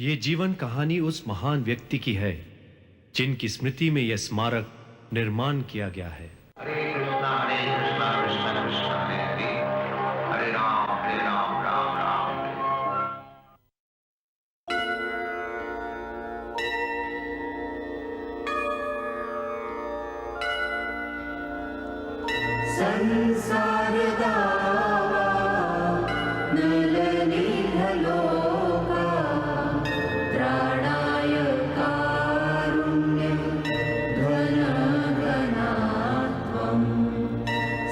ये जीवन कहानी उस महान व्यक्ति की है जिनकी स्मृति में यह स्मारक निर्माण किया गया है। हरे कृष्णा कृष्णा कृष्णा हरे हरे, हरे राम राम राम। संसार दावा नलनीहलोका त्राणाय कारुण्यं घनघनात्वं।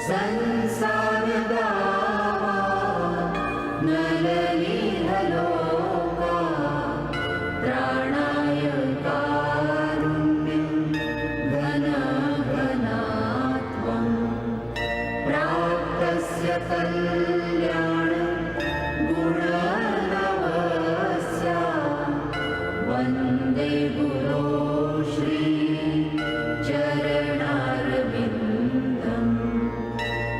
संसार दावा नलनीहलोका त्राणाय कारुण्यं घनघनात्वं। प्राप्तस्य कल्याणं गुणनवस्य वन्दे गुरो श्री चरणारविन्दं।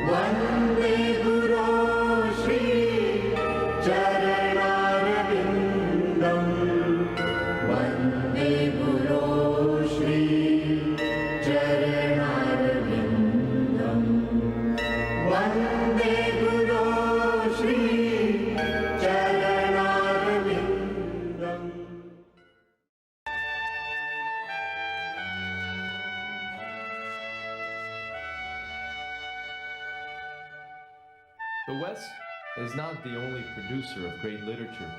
वन्दे गुरो श्री चरणारविन्दं। वन्दे गुरो श्री चरणारविन्दं। वन्दे गुरो Shri चरणारविन्दम्। The West is not the only producer of great literature.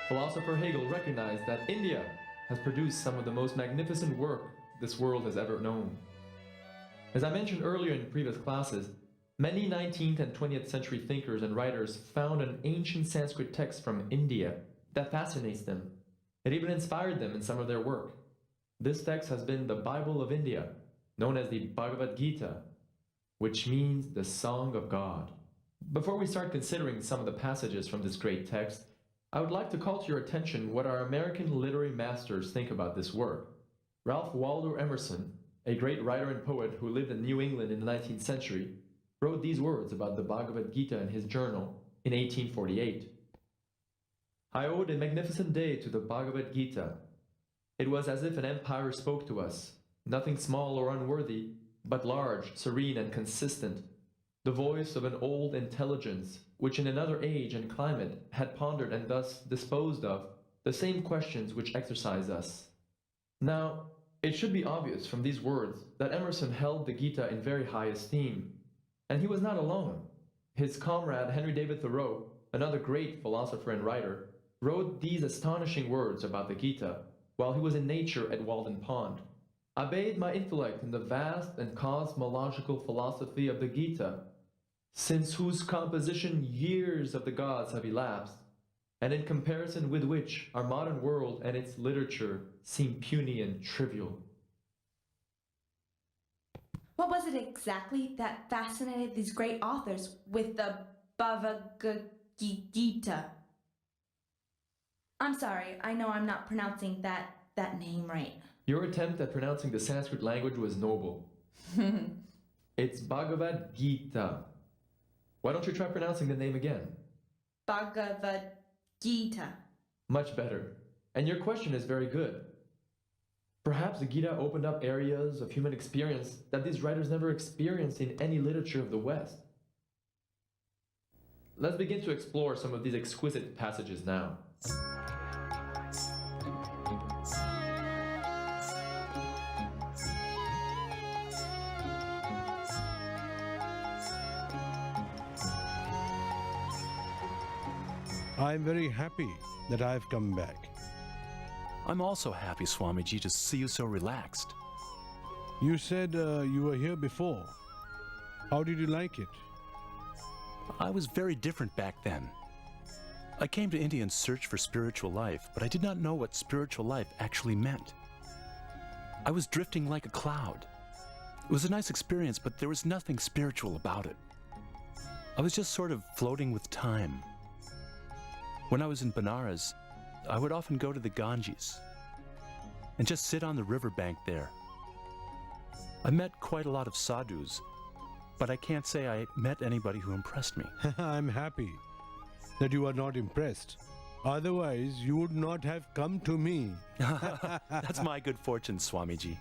Philosopher Hegel recognized that India has produced some of the most magnificent work this world has ever known. As I mentioned earlier in previous classes, many 19th and 20th century thinkers and writers found an ancient Sanskrit text from India that fascinates them. It even inspired them in some of their work. This text has been the Bible of India, known as the Bhagavad Gita, which means the Song of God. Before we start considering some of the passages from this great text, I would like to call to your attention what our American literary masters think about this work. Ralph Waldo Emerson, a great writer and poet who lived in New England in the 19th century, wrote these words about the Bhagavad Gita in his journal in 1848. I owed a magnificent day to the Bhagavad Gita. It was as if an empire spoke to us, nothing small or unworthy, but large, serene, and consistent, the voice of an old intelligence, which in another age and climate had pondered and thus disposed of the same questions which exercise us. Now, it should be obvious from these words that Emerson held the Gita in very high esteem. And he was not alone. His comrade Henry David Thoreau, another great philosopher and writer, wrote these astonishing words about the Gita while he was in nature at Walden Pond. I bathed my intellect in the vast and cosmological philosophy of the Gita, since whose composition years of the gods have elapsed, and in comparison with which our modern world and its literature seem puny and trivial. What was it exactly that fascinated these great authors with the Bhagavad Gita? I'm sorry, I know I'm not pronouncing that name right. Your attempt at pronouncing the Sanskrit language was noble. It's Bhagavad Gita. Why don't you try pronouncing the name again? Bhagavad Gita. Much better. And your question is very good. Perhaps the Gita opened up areas of human experience that these writers never experienced in any literature of the West. Let's begin to explore some of these exquisite passages now. I'm very happy that I've come back. I'm also happy, Swamiji, to see you so relaxed. You said you were here before. How did you like it? I was very different back then. I came to India in search for spiritual life, but I did not know what spiritual life actually meant. I was drifting like a cloud. It was a nice experience, but there was nothing spiritual about it. I was just sort of floating with time. When I was in Benares, I would often go to the Ganges and just sit on the riverbank there. I met quite a lot of sadhus, but I can't say I met anybody who impressed me. I'm happy that you are not impressed. Otherwise, you would not have come to me. That's my good fortune, Swamiji.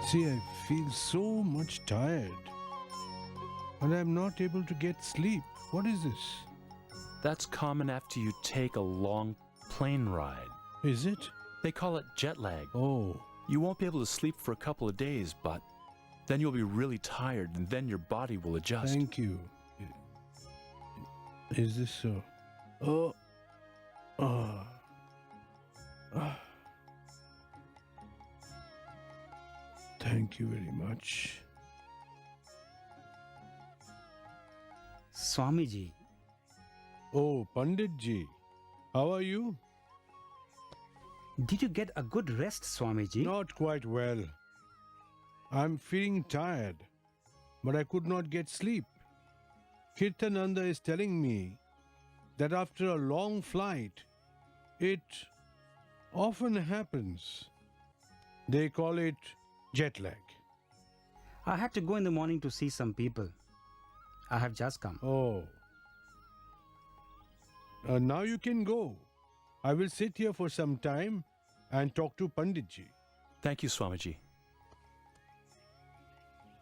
See, I feel so much tired. And I'm not able to get sleep. What is this? That's common after you take a long plane ride. Is it? They call it jet lag. Oh, You won't be able to sleep for a couple of days, but then you'll be really tired and then your body will adjust. thank you. Is this so? Oh. Ah. Ah. Thank you very much. Swamiji, Oh, Pandit Ji. How are you? did you get a good rest, Swamiji? Not quite well. I'm feeling tired, but I could not get sleep. Kirtananda is telling me that after a long flight, it often happens. They call it jet lag. I had to go in the morning to see some people. I have just come. Oh. Now you can go. I will sit here for some time and talk to Pandit Ji. Thank you, Swamiji.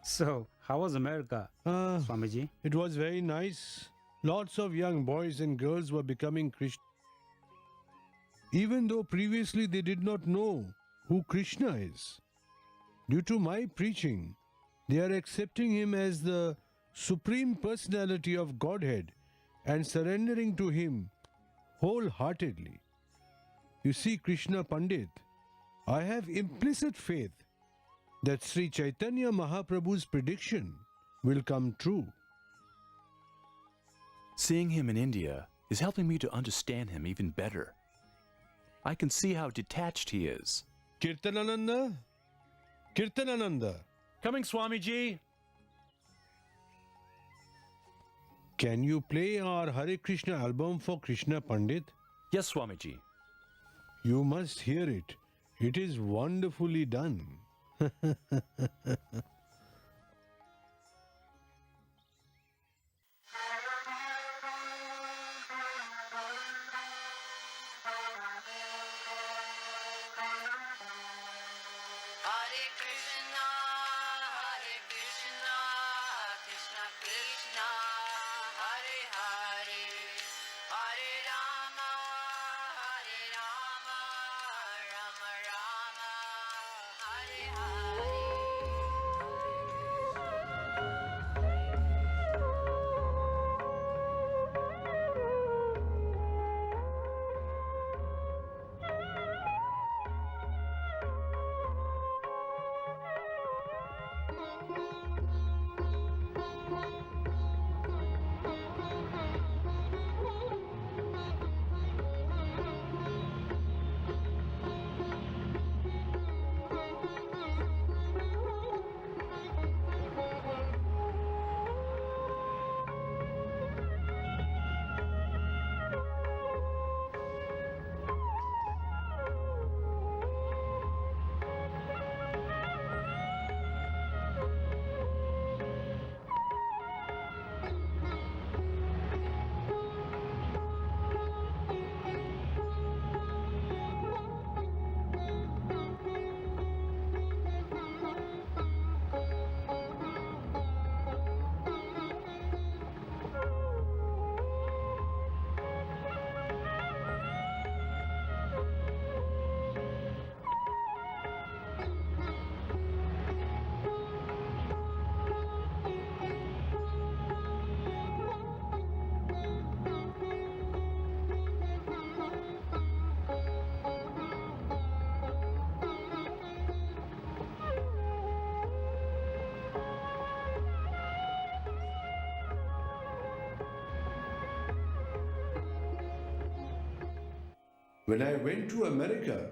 So, how was America, Swamiji? It was very nice. Lots of young boys and girls were becoming Christian. Even though previously they did not know who Krishna is. Due to my preaching, they are accepting him as the Supreme Personality of Godhead and surrendering to him wholeheartedly. You see, Krishna Pandit, I have implicit faith that Sri Chaitanya Mahaprabhu's prediction will come true. Seeing him in India is helping me to understand him even better. I can see how detached he is. Kirtanananda? Kirtanananda, Coming, Swamiji! can you play our Hare Krishna album for Krishna Pandit? Yes, Swamiji. You must hear it. It is wonderfully done. Hare Krishna, Krishna Krishna, Hare Hare, Hare Rama, Rama Rama, Hare Hare. When I went to America,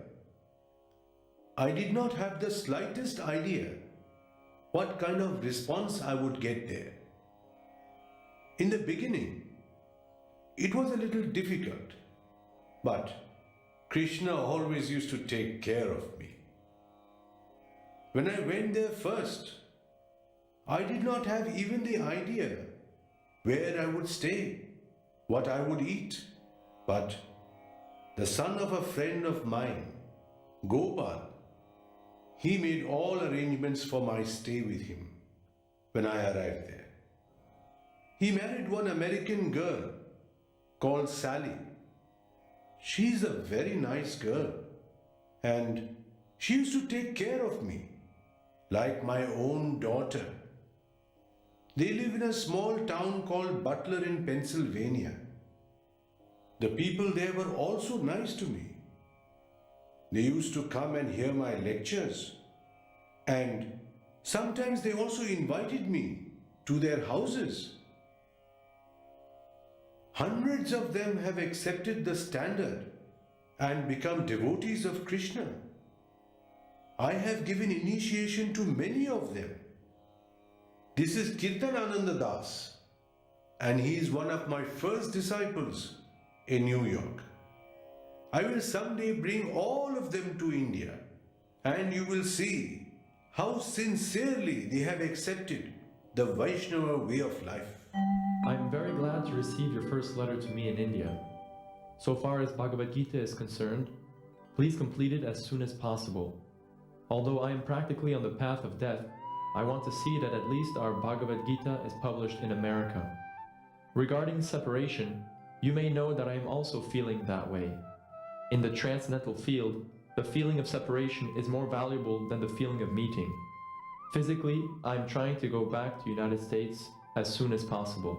I did not have the slightest idea what kind of response I would get there. In the beginning, it was a little difficult, but Krishna always used to take care of me. When I went there first, I did not have even the idea where I would stay, what I would eat. But the son of a friend of mine, Gopal, he made all arrangements for my stay with him when I arrived there. He married one American girl called Sally. She's a very nice girl, and she used to take care of me like my own daughter. They live in a small town called Butler in Pennsylvania. The people there were also nice to me. They used to come and hear my lectures, and sometimes they also invited me to their houses. Hundreds of them have accepted the standard and become devotees of Krishna. I have given initiation to many of them. This is Kirtanananda Das, and he is one of my first disciples in New York. I will someday bring all of them to India, and you will see how sincerely they have accepted the Vaishnava way of life. I am very glad to receive your first letter to me in India. So far as Bhagavad Gita is concerned, please complete it as soon as possible. Although I am practically on the path of death, I want to see that at least our Bhagavad Gita is published in America. Regarding separation, you may know that I am also feeling that way. In the transcendental field, the feeling of separation is more valuable than the feeling of meeting. Physically, I am trying to go back to the United States as soon as possible.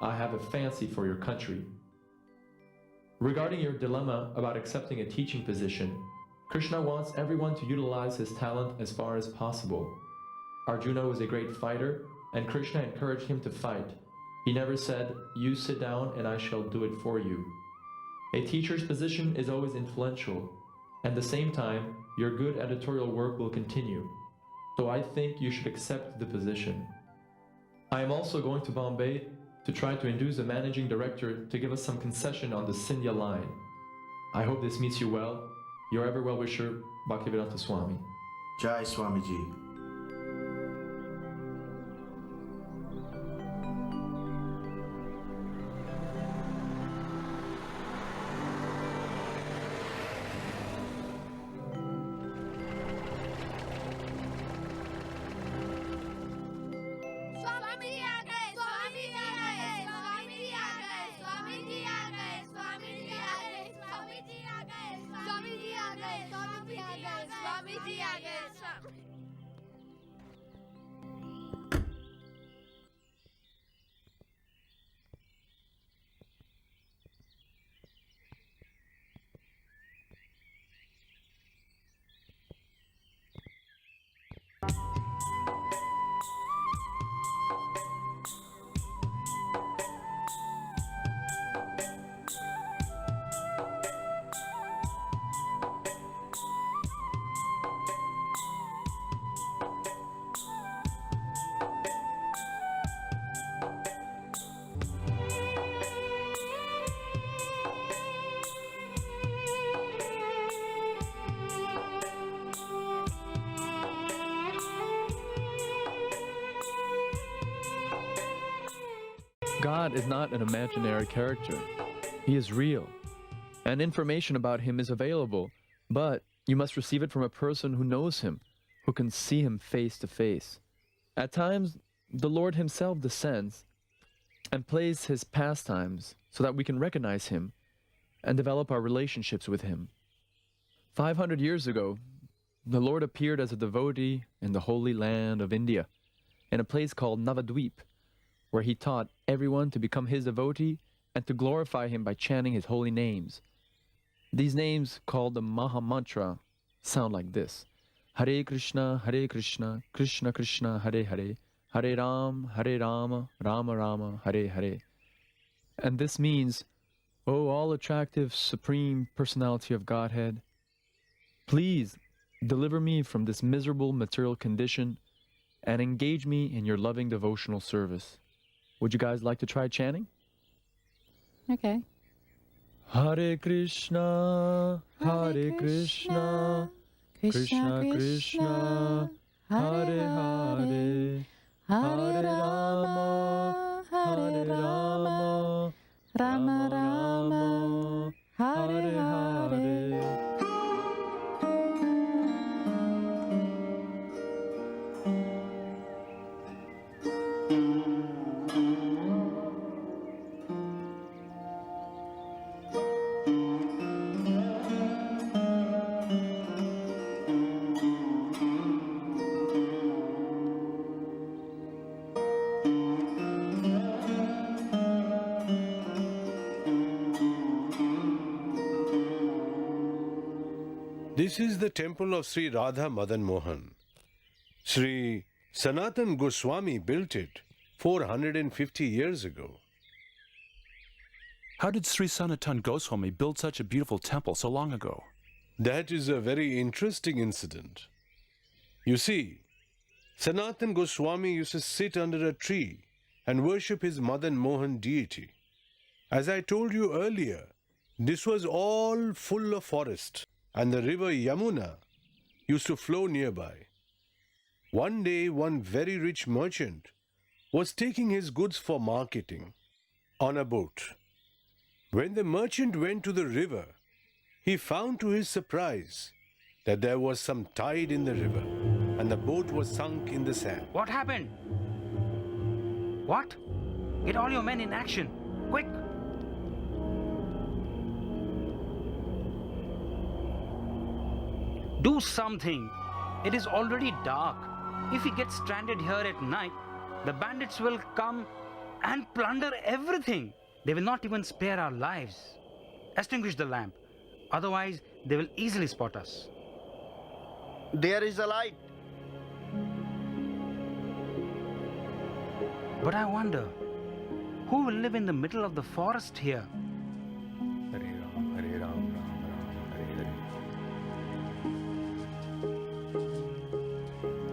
I have a fancy for your country. Regarding your dilemma about accepting a teaching position, Krishna wants everyone to utilize his talent as far as possible. Arjuna was a great fighter, and Krishna encouraged him to fight. He never said, "You sit down and I shall do it for you." A teacher's position is always influential. At the same time, your good editorial work will continue. So I think you should accept the position. I am also going to Bombay to try to induce the managing director to give us some concession on the Scindia line. I hope this meets you well. Your ever well-wisher, Bhaktivedanta Swami. Jai Swamiji. God is not an imaginary character. He is real. And information about him is available, but you must receive it from a person who knows him, who can see him face to face. At times, the Lord himself descends and plays his pastimes so that we can recognize him and develop our relationships with him. 500 years ago, the Lord appeared as a devotee in the holy land of India, in a place called Navadvip, where he taught everyone to become his devotee and to glorify him by chanting his holy names. These names, called the Maha Mantra, sound like this: Hare Krishna, Krishna Krishna, Hare Hare, Hare Rama, Rama Rama, Hare Hare. And this means, O all-attractive Supreme Personality of Godhead, please deliver me from this miserable material condition and engage me in your loving devotional service. Would you guys like to try chanting? Okay. Hare Krishna, Hare Krishna, Krishna Krishna, Hare Hare, Hare Rama, Hare Rama, Rama Rama, Hare Hare. This is the temple of Sri Radha Madan Mohan. Sri Sanatan Goswami built it 450 years ago. How did Sri Sanatan Goswami build such a beautiful temple so long ago? That is a very interesting incident. You see, Sanatan Goswami used to sit under a tree and worship his Madan Mohan deity. As I told you earlier, this was all full of forest, and the river Yamuna used to flow nearby. One day, one very rich merchant was taking his goods for marketing on a boat. When the merchant went to the river, he found to his surprise that there was some tide in the river and the boat was sunk in the sand. What happened? What? Get all your men in action. Quick! Do something. It is already dark. If we get stranded here at night, the bandits will come and plunder everything. They will not even spare our lives. Extinguish the lamp. Otherwise, they will easily spot us. There is a light. But I wonder, who will live in the middle of the forest here? Hare Ram, Hare Ram, Ram Ram, Hare Hare.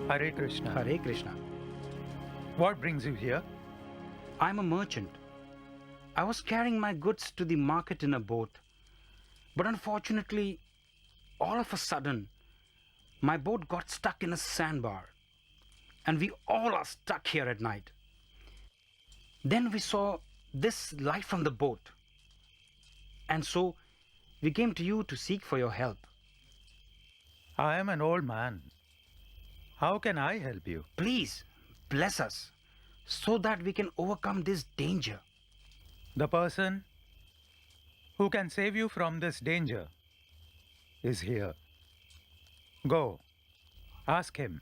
Hare Krishna. Hare Krishna. What brings you here? I'm a merchant. I was carrying my goods to the market in a boat. But unfortunately, all of a sudden, my boat got stuck in a sandbar. And we all are stuck here at night. Then we saw this light from the boat. And so, we came to you to seek for your help. I am an old man. How can I help you? Please, bless us, so that we can overcome this danger. The person who can save you from this danger is here. Go, ask him.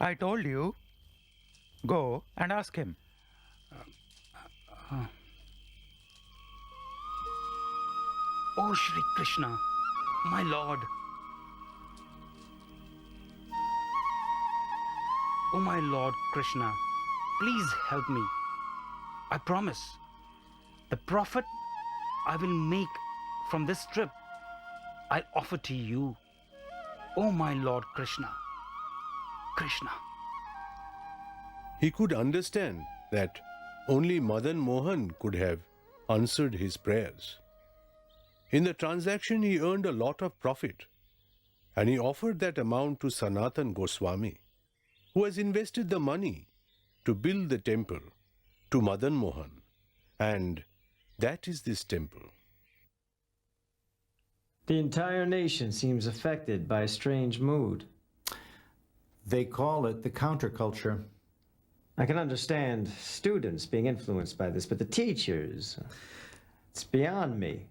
I told you, go and ask him. Oh, Shri Krishna, my Lord. Oh, my Lord Krishna, please help me. I promise, the profit I will make from this trip, I'll offer to you. Oh, my Lord Krishna. Krishna. He could understand that only Madan Mohan could have answered his prayers. In the transaction, he earned a lot of profit, and he offered that amount to Sanatan Goswami, who has invested the money to build the temple to Madan Mohan, and that is this temple. The entire nation seems affected by a strange mood. They call it the counterculture. I can understand students being influenced by this, but the teachers, it's beyond me.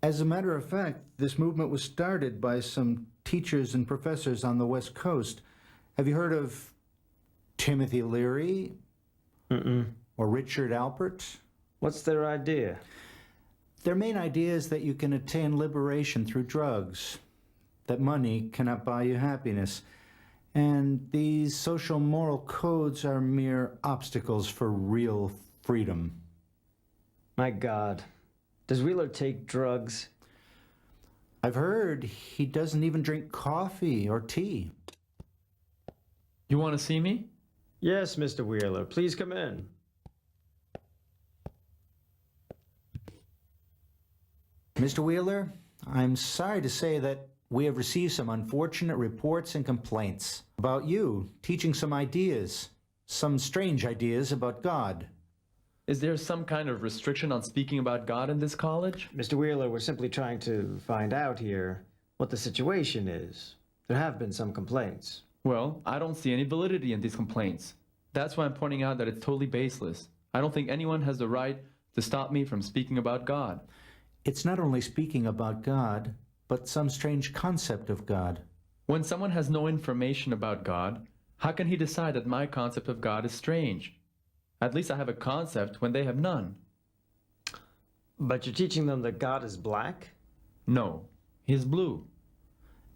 As a matter of fact, this movement was started by some teachers and professors on the West Coast. Have you heard of Timothy Leary? Or Richard Alpert? What's their idea? Their main idea is that you can attain liberation through drugs, that money cannot buy you happiness, and these social moral codes are mere obstacles for real freedom. My God, does Wheeler take drugs? I've heard he doesn't even drink coffee or tea. You want to see me? Yes, Mr. Wheeler. Please come in. Mr. Wheeler, I'm sorry to say that we have received some unfortunate reports and complaints about you teaching some ideas, some strange ideas about God. Is there some kind of restriction on speaking about God in this college? Mr. Wheeler, we're simply trying to find out here what the situation is. There have been some complaints. Well, I don't see any validity in these complaints. That's why I'm pointing out that it's totally baseless. I don't think anyone has the right to stop me from speaking about God. It's not only speaking about God, but some strange concept of God. When someone has no information about God, how can he decide that my concept of God is strange? At least I have a concept when they have none. But you're teaching them that God is black? No, he's blue.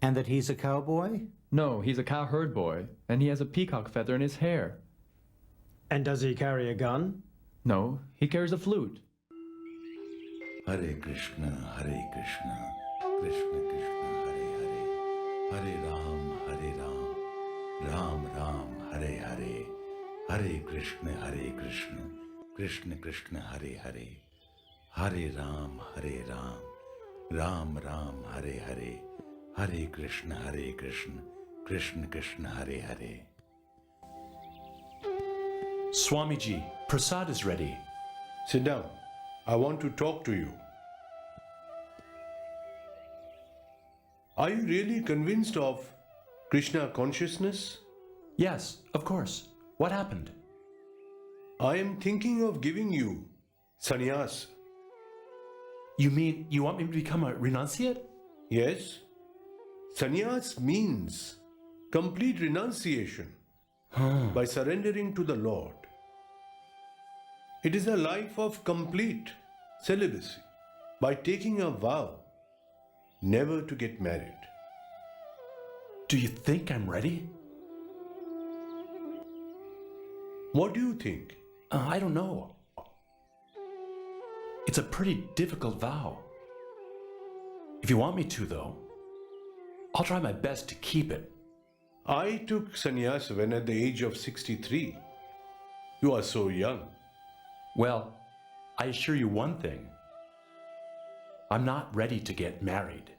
And that he's a cowboy? No, he's a cowherd boy, and he has a peacock feather in his hair. And does he carry a gun? No, he carries a flute. Hare Krishna, Hare Krishna, Krishna Krishna, Hare Hare, Hare Ram, Ram Ram, Hare Hare, Hare Krishna, Krishna Krishna, Hare Hare, Hare Ram, Ram Ram, Hare Hare, Hare Krishna, Krishna Krishna, Hare Hare. Swamiji, prasad is ready. Sit down. I want to talk to you. Are you really convinced of Krishna consciousness? Yes, of course. What happened? I am thinking of giving you sannyas. You mean you want me to become a renunciate? Yes. Sannyas means complete renunciation by surrendering to the Lord. It is a life of complete celibacy by taking a vow never to get married. Do you think I'm ready? What do you think? I don't know. It's a pretty difficult vow. If you want me to, though, I'll try my best to keep it. I took sannyas when at the age of 63. You are so young. Well, I assure you one thing. I'm not ready to get married.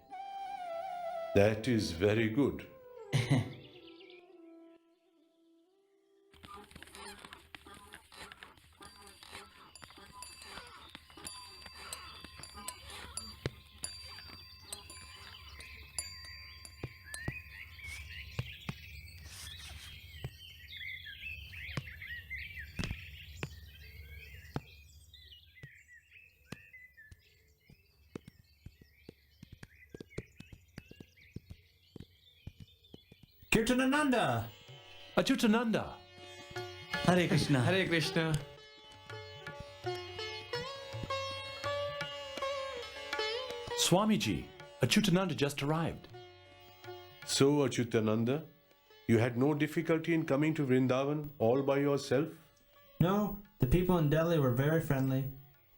That is very good. Kirtanananda! Achyutananda! Hare Krishna. Hare Krishna. Swamiji, Achyutananda just arrived. So, Achyutananda, you had no difficulty in coming to Vrindavan all by yourself? No, the people in Delhi were very friendly.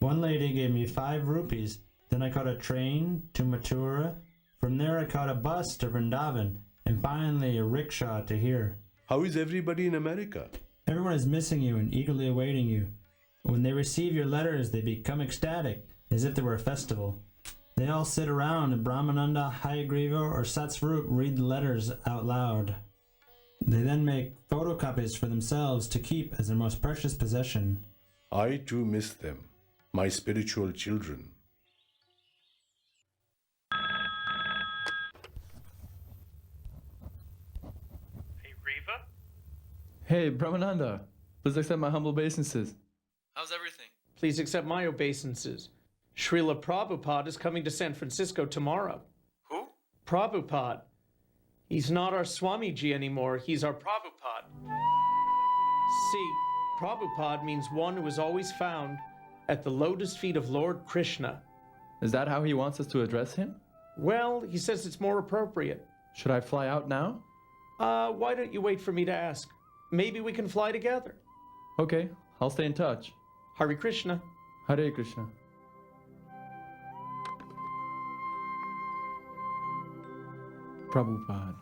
One lady gave me 5 rupees. Then I caught a train to Mathura. From there I caught a bus to Vrindavan. And finally a rickshaw to here. How is everybody in America? Everyone is missing you and eagerly awaiting you. When they receive your letters, they become ecstatic, as if they were a festival. They all sit around and Brahmananda, Hayagriva, or Satsvarupa read the letters out loud. They then make photocopies for themselves to keep as their most precious possession. I too miss them, my spiritual children. Hey, Brahmananda, please accept my humble obeisances. How's everything? Please accept my obeisances. Srila Prabhupada is coming to San Francisco tomorrow. Who? Prabhupada. He's not our Swamiji anymore, he's our Prabhupada. See, Prabhupada means one who is always found at the lotus feet of Lord Krishna. Is that how he wants us to address him? Well, he says it's more appropriate. Should I fly out now? Why don't you wait for me to ask? Maybe we can fly together. Okay, I'll stay in touch. Hare Krishna. Hare Krishna. Prabhupada.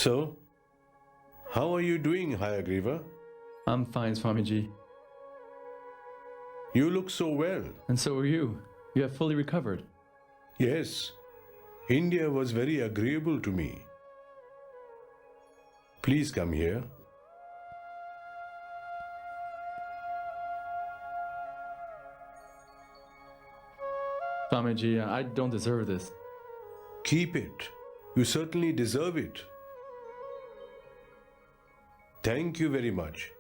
So, how are you doing, Hayagriva? I'm fine, Swamiji. You look so well. And so are you. You have fully recovered. Yes, India was very agreeable to me. Please come here. Swamiji, I don't deserve this. Keep it. You certainly deserve it. Thank you very much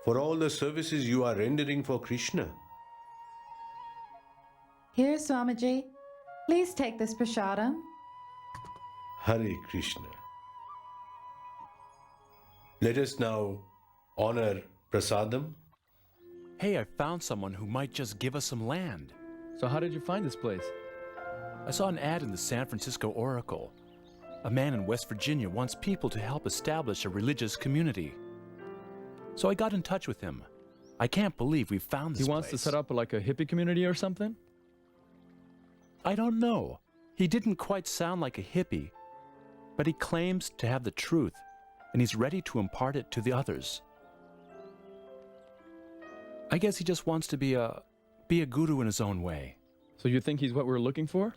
for all the services you are rendering for Krishna. Here, Swamiji. Please take this prasadam. Hare Krishna. Let us now honor prasadam. Hey, I found someone who might just give us some land. So how did you find this place? I saw an ad in the San Francisco Oracle. A man in West Virginia wants people to help establish a religious community. So I got in touch with him. I can't believe we found this place. He wants to set up like a hippie community or something? I don't know. He didn't quite sound like a hippie, but he claims to have the truth, and he's ready to impart it to the others. I guess he just wants to be a guru in his own way. So you think he's what we're looking for?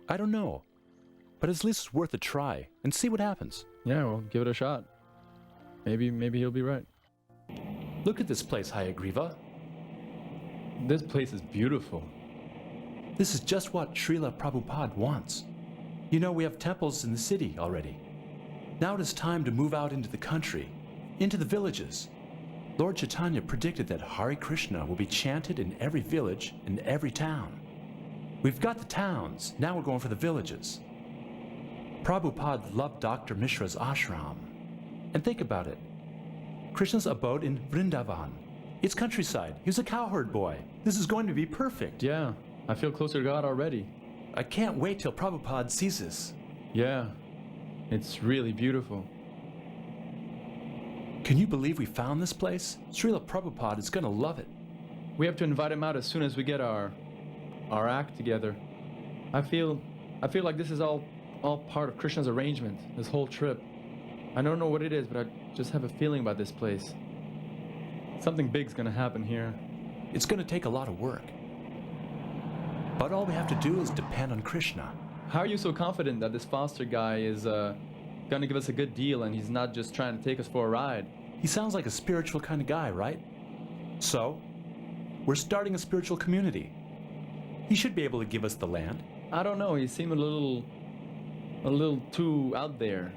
I don't know, but at least it's worth a try and see what happens. Yeah, well, give it a shot. Maybe he'll be right. Look at this place, Hayagriva. This place is beautiful. This is just what Srila Prabhupada wants. You know, we have temples in the city already. Now it is time to move out into the country, into the villages. Lord Chaitanya predicted that Hare Krishna will be chanted in every village and every town. We've got the towns, now we're going for the villages. Prabhupada loved Dr. Mishra's ashram. And think about it. Krishna's abode in Vrindavan. It's countryside. He was a cowherd boy. This is going to be perfect. Yeah, I feel closer to God already. I can't wait till Prabhupada sees this. Yeah, it's really beautiful. Can you believe we found this place? Srila Prabhupada is going to love it. We have to invite him out as soon as we get our act together. I feel like this is all part of Krishna's arrangement, this whole trip. I don't know what it is, but I just have a feeling about this place. Something big's gonna happen here. It's gonna take a lot of work. But all we have to do is depend on Krishna. How are you so confident that this foster guy is gonna give us a good deal and he's not just trying to take us for a ride? He sounds like a spiritual kind of guy, right? So, we're starting a spiritual community. He should be able to give us the land. I don't know, he seemed a little too out there.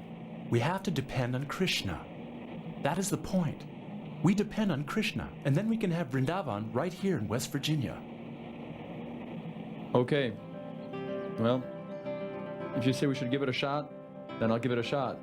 We have to depend on Krishna. That is the point. We depend on Krishna, and then we can have Vrindavan right here in West Virginia. Okay. Well, if you say we should give it a shot, then I'll give it a shot.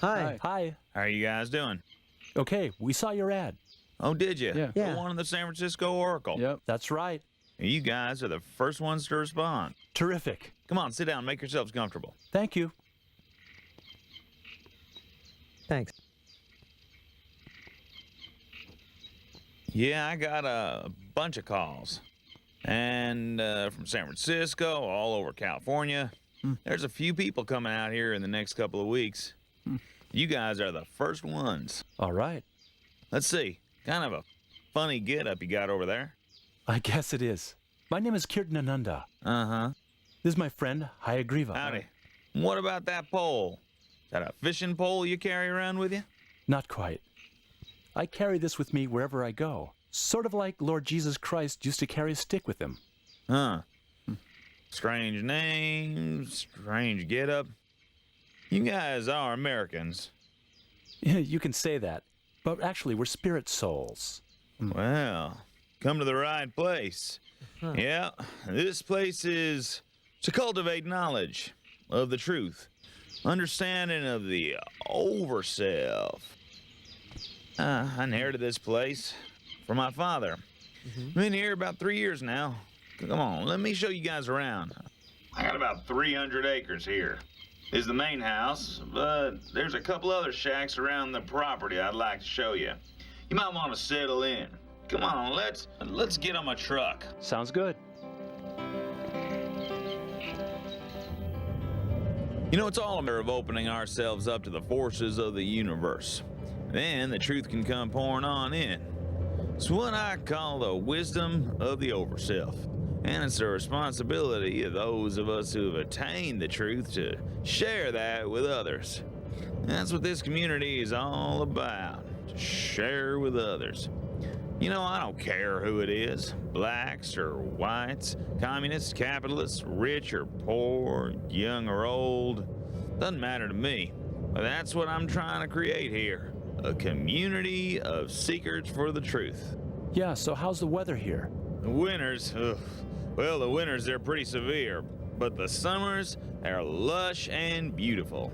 Hi. Hi. How are you guys doing? Okay, we saw your ad. Oh, did you? Yeah. The one in the San Francisco Oracle. Yep. That's right. You guys are the first ones to respond. Terrific. Come on, sit down, make yourselves comfortable. Thank you. Thanks. Yeah, I got a bunch of calls. And from San Francisco, all over California. There's a few people coming out here in the next couple of weeks. You guys are the first ones. All right. Let's see. Kind of a funny get-up you got over there. I guess it is. My name is Kirtanananda. Uh-huh. This is my friend, Hayagriva. Howdy. What about that pole? Is that a fishing pole you carry around with you? Not quite. I carry this with me wherever I go. Sort of like Lord Jesus Christ used to carry a stick with him. Huh. Strange name, strange get-up. You guys are Americans. Yeah, you can say that. But actually, we're spirit souls. Well, come to the right place. Yeah, this place is to cultivate knowledge of the truth, understanding of the overself. I inherited this place from my father. Been here about 3 years now. Come on, let me show you guys around. I got about 300 acres here. This is the main house, but there's a couple other shacks around the property I'd like to show you. You might want to settle in. Come on, let's get on my truck. Sounds good. You know, it's all a matter of opening ourselves up to the forces of the universe. Then the truth can come pouring on in. It's what I call the wisdom of the overself. And it's the responsibility of those of us who have attained the truth to share that with others. That's what this community is all about, to share with others. You know, I don't care who it is, blacks or whites, communists, capitalists, rich or poor, young or old. Doesn't matter to me. But that's what I'm trying to create here. A community of seekers for the truth. Yeah, so how's the weather here? The winters, well, the winters, they're pretty severe. But the summers, they're lush and beautiful.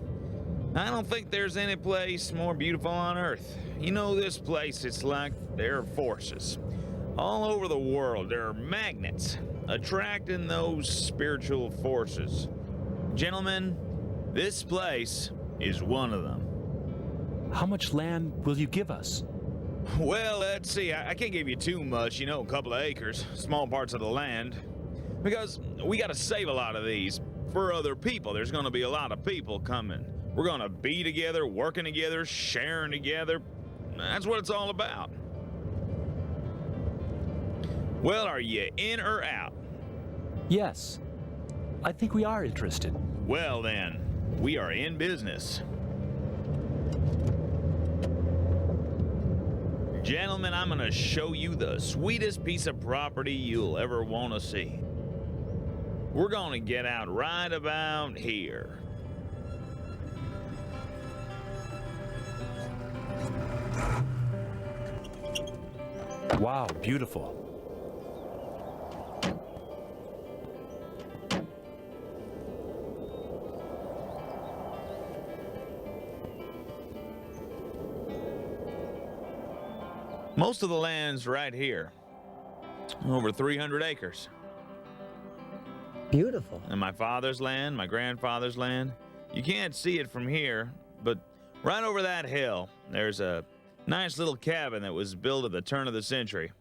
I don't think there's any place more beautiful on earth. You know, this place, it's like there are forces. All over the world, there are magnets attracting those spiritual forces. Gentlemen, this place is one of them. How much land will you give us? Well, let's see. I can't give you too much, you know, a couple of acres, small parts of the land. Because we got to save a lot of these for other people. There's going to be a lot of people coming. We're going to be together, working together, sharing together. That's what it's all about. Well, are you in or out? Yes. I think we are interested. Well, then, we are in business. Gentlemen, I'm going to show you the sweetest piece of property you'll ever want to see. We're going to get out right about here. Wow, beautiful. Most of the land's right here. Over 300 acres. Beautiful. And my father's land, my grandfather's land. You can't see it from here, but right over that hill, there's a nice little cabin that was built at the turn of the century.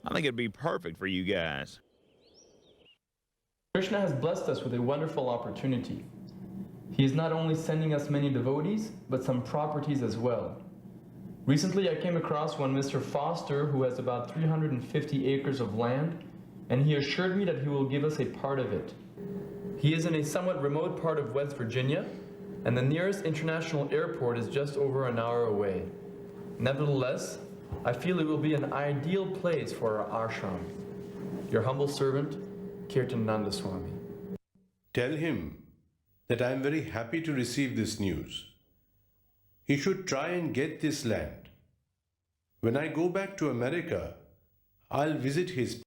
I think it'd be perfect for you guys. Krishna has blessed us with a wonderful opportunity. He is not only sending us many devotees, but some properties as well. Recently, I came across one Mr. Foster who has about 350 acres of land, and he assured me that he will give us a part of it. He is in a somewhat remote part of West Virginia, and the nearest international airport is just over an hour away. Nevertheless, I feel it will be an ideal place for our ashram. Your humble servant, Kirtanananda Swami. Tell him that I am very happy to receive this news. He should try and get this land. When I go back to America, I'll visit his.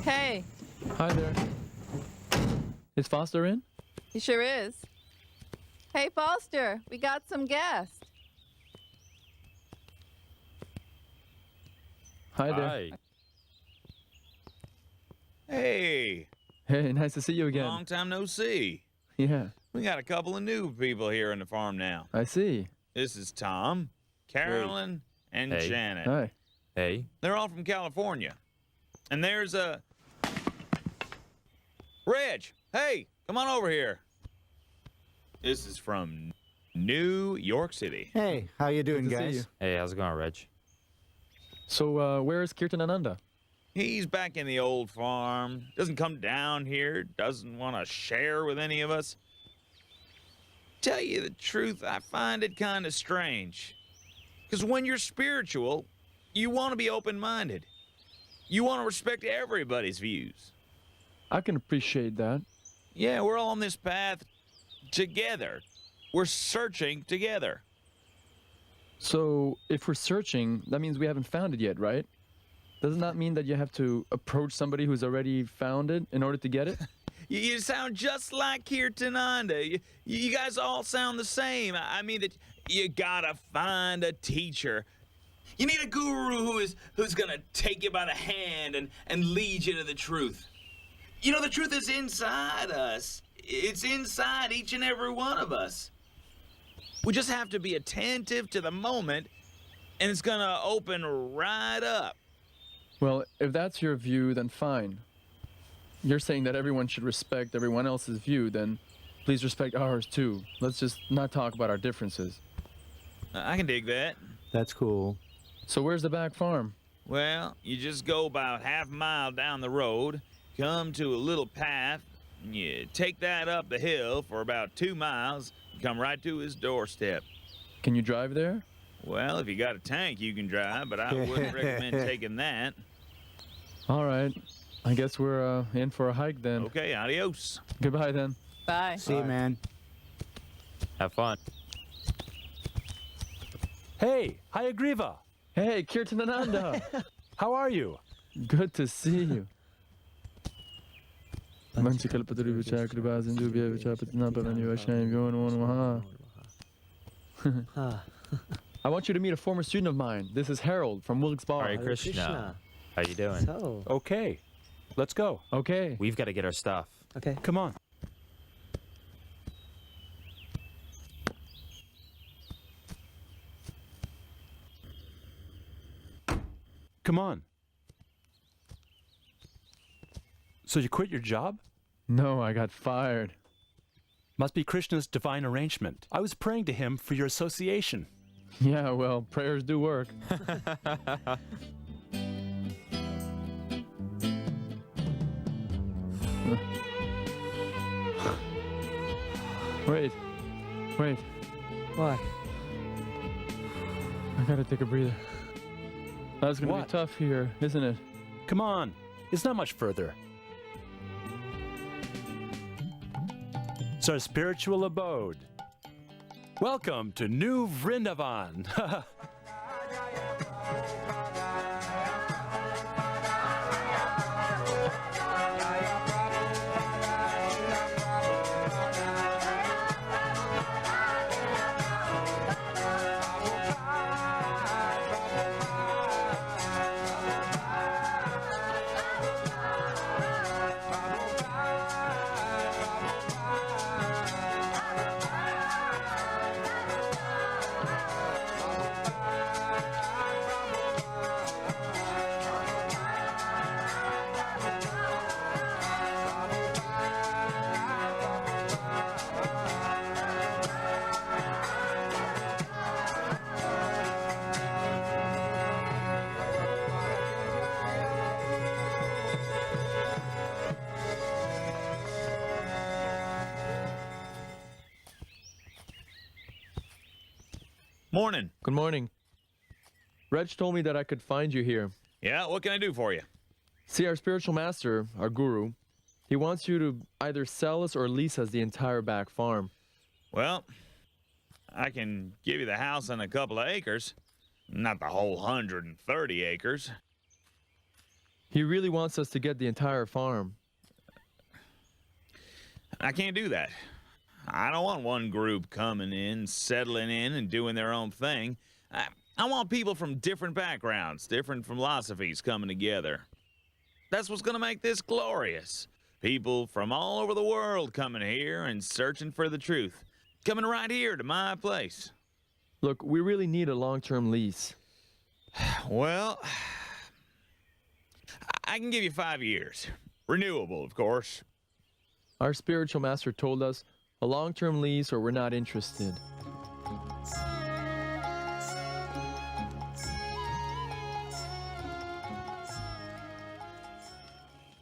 Hey, Hi there. Is Foster in? he sure is. Hey, Foster, we got some guests. Hi there. Hi. Hey, Hey, nice to see you again. long time no see. Yeah, We got a couple of new people here in the farm now. I see. This is Tom, Carolyn, and Hey. Janet. Hi. Hey. They're all from California. And there's a... Reg, hey, come on over here. This is from New York City. Hey, how you doing, Good to see guys? you. Hey, how's it going, Reg? So, where is Kirtanananda? He's back in the old farm. Doesn't come down here. Doesn't want to share with any of us. Tell you the truth, I find it kind of strange. Because when you're spiritual, you want to be open-minded. You want to respect everybody's views. I can appreciate that. Yeah, we're all on this path together. We're searching together. So, if we're searching, that means we haven't found it yet, right? Doesn't that mean that you have to approach somebody who's already found it in order to get it? You sound just like Kirtananda. You guys all sound the same. I mean that you gotta find a teacher. You need a guru who's gonna take you by the hand and lead you to the truth. You know, the truth is inside us. It's inside each and every one of us. We just have to be attentive to the moment, and it's gonna open right up. Well, if that's your view, then fine. You're saying that everyone should respect everyone else's view, then please respect ours too. Let's just not talk about our differences. I can dig that. That's cool. So where's the back farm? Well, you just go about half a mile down the road, come to a little path, and you take that up the hill for about 2 miles, and come right to his doorstep. Can you drive there? Well, if you got a tank, you can drive, but I wouldn't recommend taking that. All right. I guess we're in for a hike then. Okay, adios. Goodbye then. Bye. See you, man. Have fun. Hey, Hayagriva. Hey, Kirtanananda. How are you? Good to see you. I want you to meet a former student of mine. This is Harold from Wilkes-Barre. Hare Krishna. How you doing? So, Okay. Let's go. Okay. We've got to get our stuff. okay. Come on. Come on. So you quit your job? No, I got fired. Must be Krishna's divine arrangement. I was praying to him for your association. Yeah, well, prayers do work. Wait. What? I gotta take a breather. That's gonna What? be tough here, isn't it? Come on. It's not much further. It's our spiritual abode. Welcome to New Vrindavan. Morning. Good morning. Reg told me that I could find you here. Yeah, what can I do for you? See, our spiritual master, our guru, he wants you to either sell us or lease us the entire back farm. Well, I can give you the house and a couple of acres. Not the whole 130 acres. He really wants us to get the entire farm. I can't do that. I don't want one group coming in, settling in, and doing their own thing. I want people from different backgrounds, different philosophies coming together. That's what's going to make this glorious. People from all over the world coming here and searching for the truth. Coming right here to my place. Look, we really need a long-term lease. Well, I can give you 5 years. Renewable, of course. Our spiritual master told us a long-term lease or we're not interested.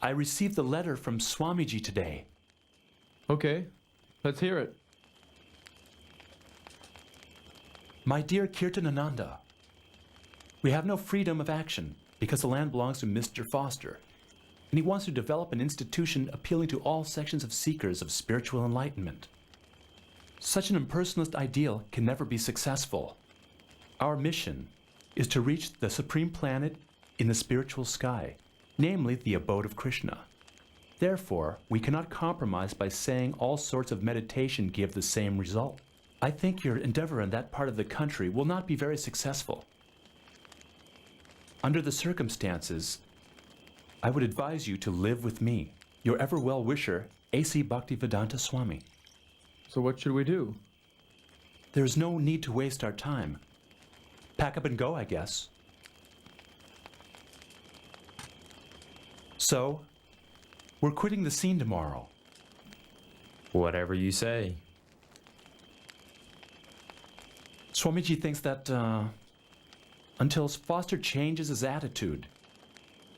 I received the letter from Swamiji today. Okay, let's hear it. My dear Kirtanananda, we have no freedom of action because the land belongs to Mr. Foster, and he wants to develop an institution appealing to all sections of seekers of spiritual enlightenment. Such an impersonalist ideal can never be successful. Our mission is to reach the supreme planet in the spiritual sky, namely the abode of Krishna. Therefore, we cannot compromise by saying all sorts of meditation give the same result. I think your endeavor in that part of the country will not be very successful. Under the circumstances, I would advise you to live with me, your ever well-wisher, A.C. Bhaktivedanta Swami. So what should we do? There is no need to waste our time. Pack up and go, I guess. So, we're quitting the scene tomorrow. Whatever you say. Swamiji thinks that until Foster changes his attitude,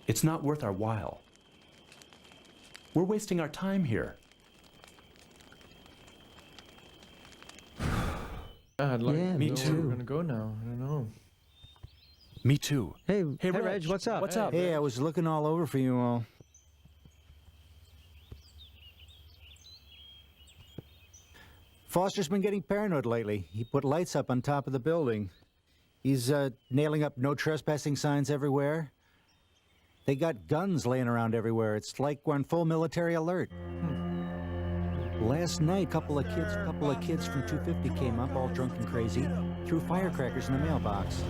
it's not worth our while. We're wasting our time here. I'd like Yeah, to me know too. where we're gonna go now. I don't know. Me too. Hey, Hey, Reg, Reg, what's up? what's up? Hey, I was looking all over for you all. Foster's been getting paranoid lately. He put lights up on top of the building. He's nailing up no trespassing signs everywhere. They got guns laying around everywhere. It's like we're on full military alert. Last night, a couple of kids from 250 came up, all drunk and crazy, threw firecrackers in the mailbox.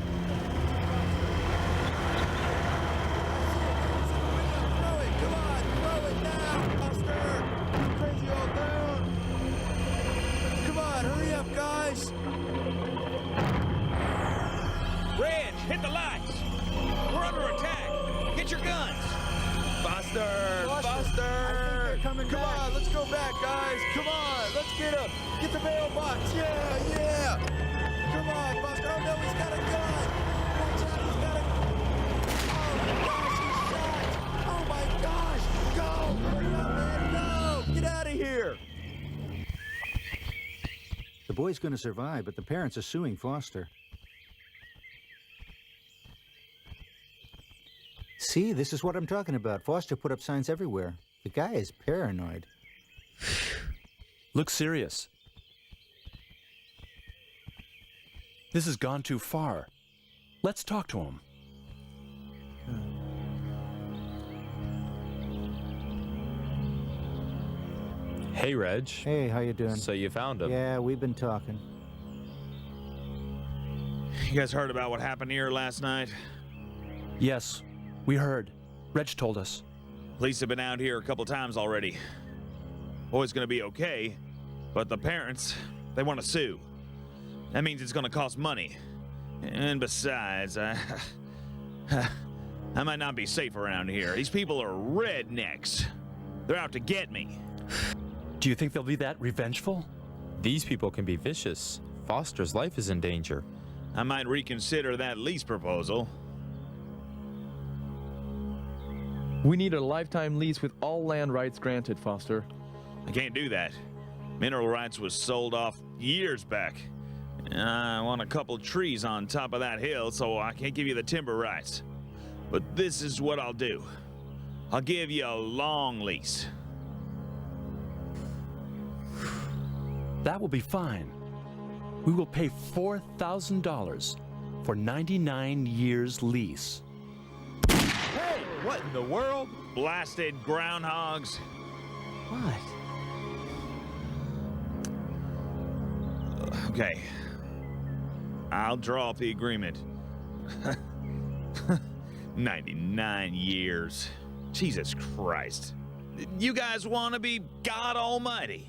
Reg, hit the lights! We're under attack! Get your guns! Foster! Foster! Come on, let's go back, guys. Come on, let's get him. Get the mailbox. Yeah. Come on, Buster. Oh no, he's got a gun. Watch out, he's got a. Oh my gosh, he's shot. Oh my gosh, go! Hurry up, man, go! Get out of here. The boy's going to survive, but the parents are suing Foster. See, this is what I'm talking about. Foster put up signs everywhere. The guy is paranoid. Look serious. This has gone too far. Let's talk to him. Hey, Reg. Hey, how you doing? So you found him? Yeah, we've been talking. You guys heard about what happened here last night? Yes, we heard. Reg told us. Police have been out here a couple times already. Boy's gonna be okay, but the parents, they want to sue. That means it's gonna cost money. And besides, I might not be safe around here. These people are rednecks. They're out to get me. Do you think they'll be that revengeful? These people can be vicious. Foster's life is in danger. I might reconsider that lease proposal. We need a lifetime lease with all land rights granted, Foster. I can't do that. Mineral rights was sold off years back. I want a couple trees on top of that hill, so I can't give you the timber rights. But this is what I'll do. I'll give you a long lease. That will be fine. We will pay $4,000 for 99 years lease. Hey, what in the world? Blasted groundhogs. What? Okay. I'll draw up the agreement. 99 years. Jesus Christ. You guys want to be God Almighty?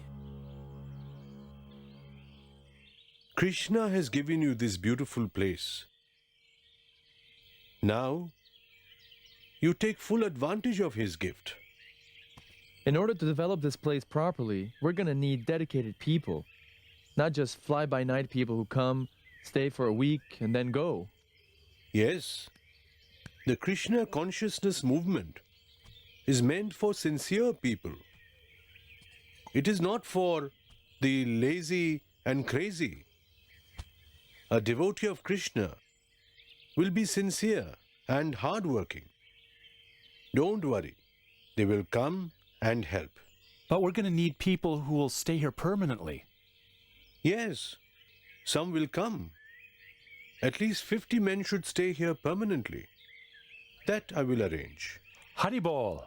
Krishna has given you this beautiful place. Now, you take full advantage of his gift. In order to develop this place properly, we're going to need dedicated people, not just fly-by-night people who come, stay for a week, and then go. Yes, the Krishna consciousness movement is meant for sincere people. It is not for the lazy and crazy. A devotee of Krishna will be sincere and hardworking. Don't worry, they will come and help. But we're going to need people who will stay here permanently. Yes, some will come. At least 50 men should stay here permanently. That I will arrange. Haribol!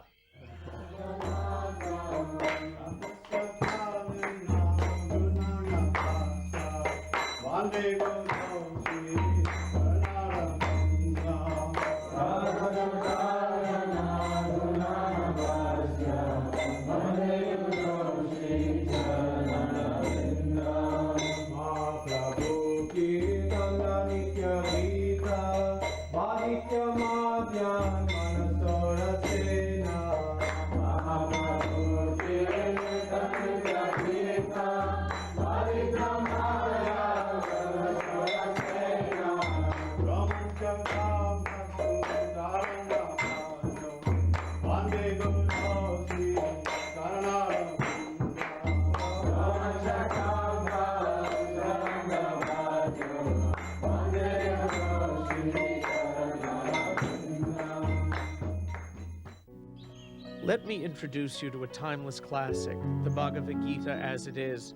Let me introduce you to a timeless classic, the Bhagavad Gita as it is.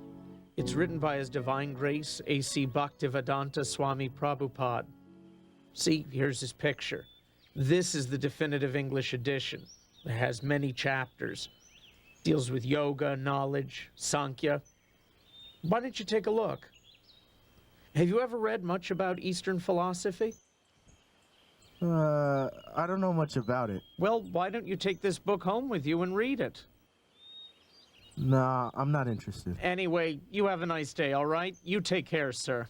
It's written by His Divine Grace, A.C. Bhaktivedanta Swami Prabhupada. See, here's his picture. This is the definitive English edition. It has many chapters. Deals with yoga, knowledge, Sankhya. Why don't you take a look? Have you ever read much about Eastern philosophy? I don't know much about it. Well, why don't you take this book home with you and read it? Nah, I'm not interested. Anyway, you have a nice day, all right? You take care, sir.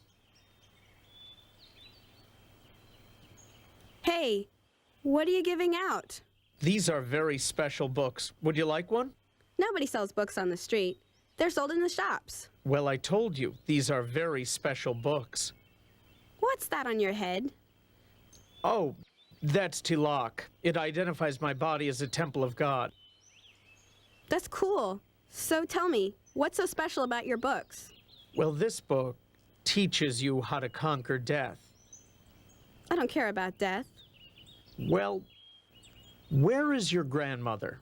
Hey, what are you giving out? These are very special books. Would you like one? Nobody sells books on the street. They're sold in the shops. Well, I told you, these are very special books. What's that on your head? Oh, that's tilak. It identifies my body as a temple of God. That's cool. So tell me, what's so special about your books? Well, this book teaches you how to conquer death. I don't care about death. Well, where is your grandmother?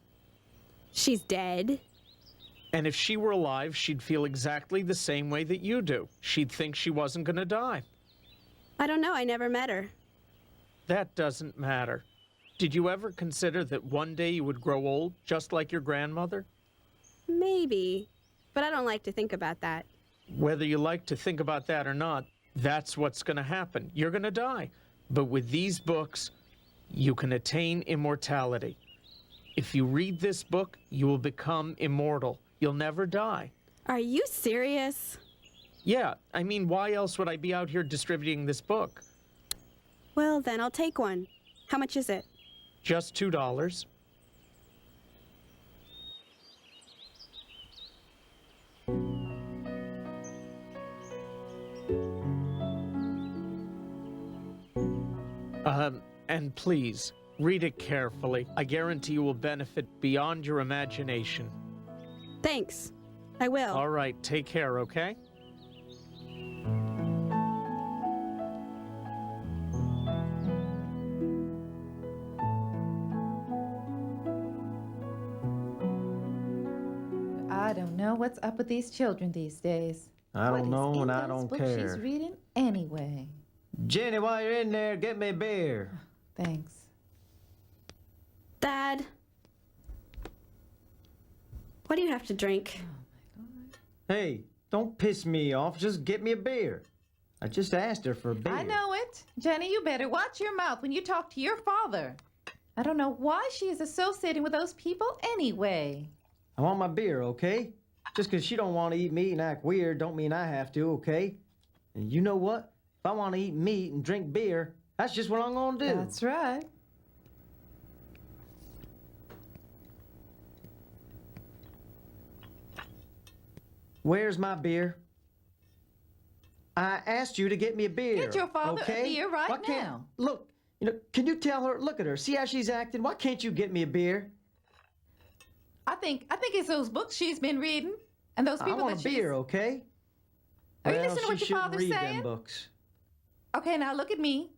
She's dead. And if she were alive, she'd feel exactly the same way that you do. She'd think she wasn't going to die. I don't know, I never met her. That doesn't matter. Did you ever consider that one day you would grow old, just like your grandmother? Maybe, but I don't like to think about that. Whether you like to think about that or not, that's what's going to happen. You're going to die. But with these books, you can attain immortality. If you read this book, you will become immortal. You'll never die. Are you serious? Yeah, I mean, why else would I be out here distributing this book? Well, then I'll take one. How much is it? Just $2. And please, read it carefully. I guarantee you will benefit beyond your imagination. Thanks. I will. All right, take care, okay? I don't know what's up with these children these days. I don't know, and I What is in don't those books care. she's reading anyway? Jenny, while you're in there, get me a beer. Thanks. Dad. What do you have to drink? Hey, don't piss me off. Just get me a beer. I just asked her for a beer. I know it. Jenny, you better watch your mouth when you talk to your father. I don't know why she is associating with those people anyway. I want my beer, okay? Just because she don't want to eat meat and act weird don't mean I have to, okay? And you know what? If I want to eat meat and drink beer, that's just what I'm going to do. That's right. Where's my beer? I asked you to get me a beer. Get your father a beer right Why can't, now. Look, can you tell her? Look at her. See how she's acting? Why can't you get me a beer? I think it's those books she's been reading and those people I want that a beer, okay? Are you Well, listening to what she your shouldn't father's read saying? them books. Okay, now look at me.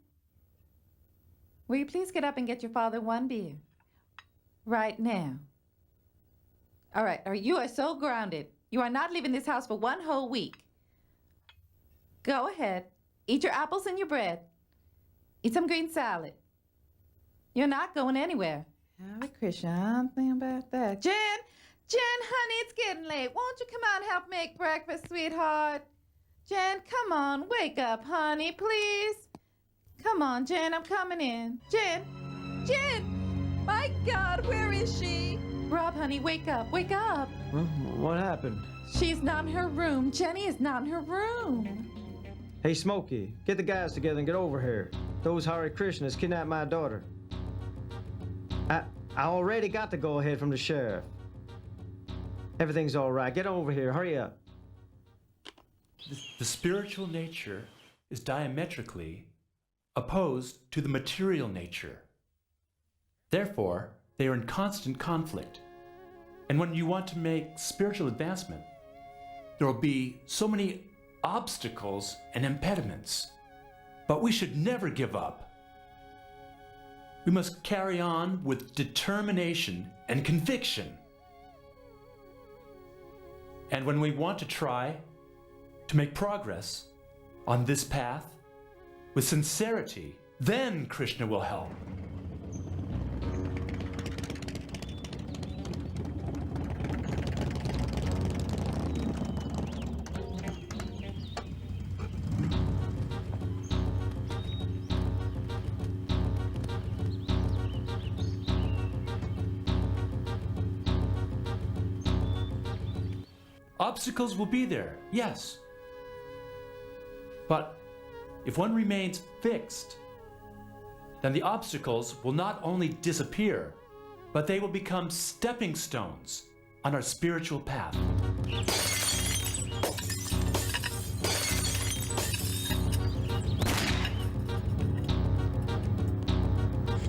Will you please get up and get your father one beer? Right now. All right, you are so grounded. You are not leaving this house for one whole week. Go ahead. Eat your apples and your bread. Eat some green salad. You're not going anywhere. Hare Krishna, I'm thinking about that. Jen, honey, it's getting late. Won't you come out and help make breakfast, sweetheart? Jen, come on, wake up, honey, please. Come on, Jen, I'm coming in. Jen! My God, where is she? Rob, honey, wake up, wake up. What happened? She's not in her room. Jenny is not in her room. Hey, Smokey, get the guys together and get over here. Those Hare Krishnas kidnapped my daughter. I already got the go-ahead from the sheriff. Everything's all right. Get over here. Hurry up. The spiritual nature is diametrically opposed to the material nature. Therefore, they are in constant conflict. And when you want to make spiritual advancement, there will be so many obstacles and impediments. But we should never give up. We must carry on with determination and conviction. And when we want to try to make progress on this path with sincerity, then Krishna will help. Obstacles will be there, yes. But if one remains fixed, then the obstacles will not only disappear, but they will become stepping stones on our spiritual path.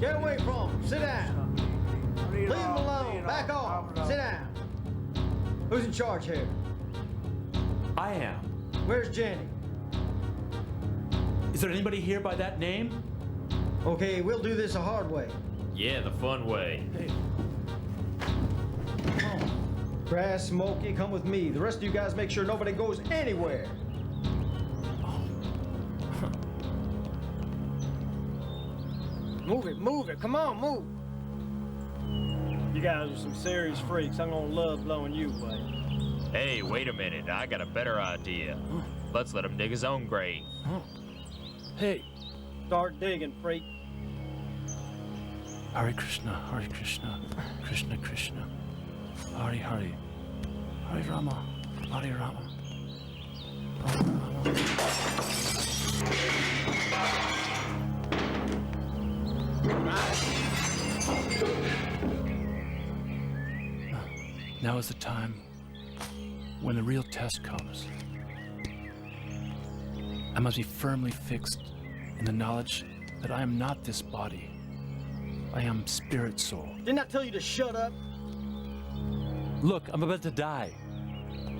Get away from him. Sit down. Leave him alone. Back off. Sit down. Who's in charge here? I am. Where's Jenny? Is there anybody here by that name? Okay, we'll do this a hard way. Yeah, the fun way. Hey. Grass, Smokey, come with me. The rest of you guys make sure nobody goes anywhere. Move it. Come on, move. You guys are some serious freaks. I'm gonna love blowing you away. Hey, wait a minute. I got a better idea. Let's let him dig his own grave. Hey. Start digging, freak. Hare Krishna, Krishna Krishna, Hare Hare, Hare Rama, Hare Rama, Rama Rama. Now is the time when the real test comes. I must be firmly fixed in the knowledge that I am not this body. I am spirit soul. Didn't I tell you to shut up? Look, I'm about to die,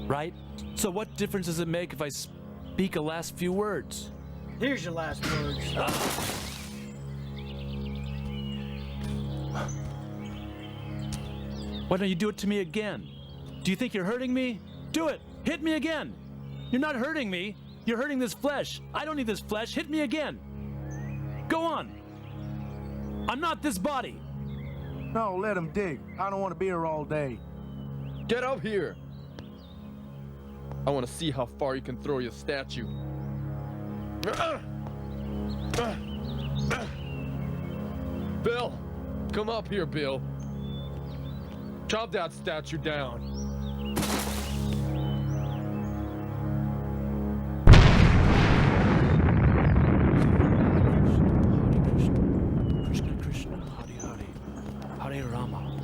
right? So what difference does it make if I speak a last few words? Here's your last words. Why don't you do it to me again? Do you think you're hurting me? Do it! Hit me again! You're not hurting me. You're hurting this flesh. I don't need this flesh. Hit me again. Go on. I'm not this body. No, let him dig. I don't want to be here all day. Get up here. I want to see how far you can throw your statue. Bill! Come up here, Bill. Chop that statue down. Krishna Krishna, Hare Hare, Hare Rama.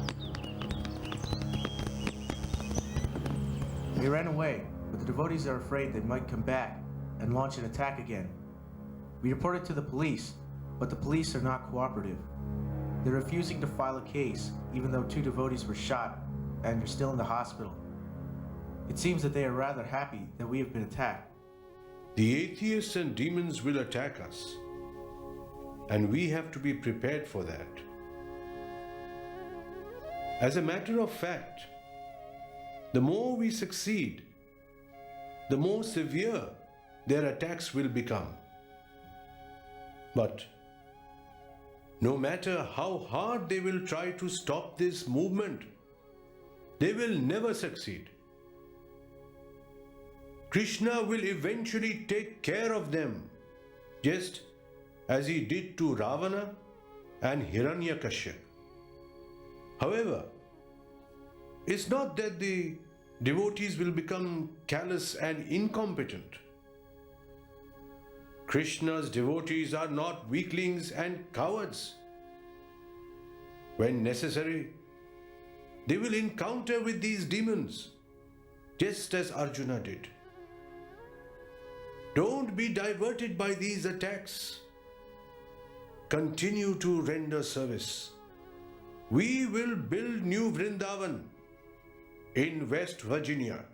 They ran away, but the devotees are afraid they might come back and launch an attack again. We reported to the police, but the police are not cooperative. They're refusing to file a case, even though 2 devotees were shot and are still in the hospital. It seems that they are rather happy that we have been attacked. The atheists and demons will attack us, and we have to be prepared for that. As a matter of fact, the more we succeed, the more severe their attacks will become. But no matter how hard they will try to stop this movement, they will never succeed. Krishna will eventually take care of them, just as he did to Ravana and Hiranyakashipu. However, it's not that the devotees will become callous and incompetent. Krishna's devotees are not weaklings and cowards. When necessary, they will encounter with these demons, just as Arjuna did. Don't be diverted by these attacks. Continue to render service. We will build new Vrindavan in West Virginia.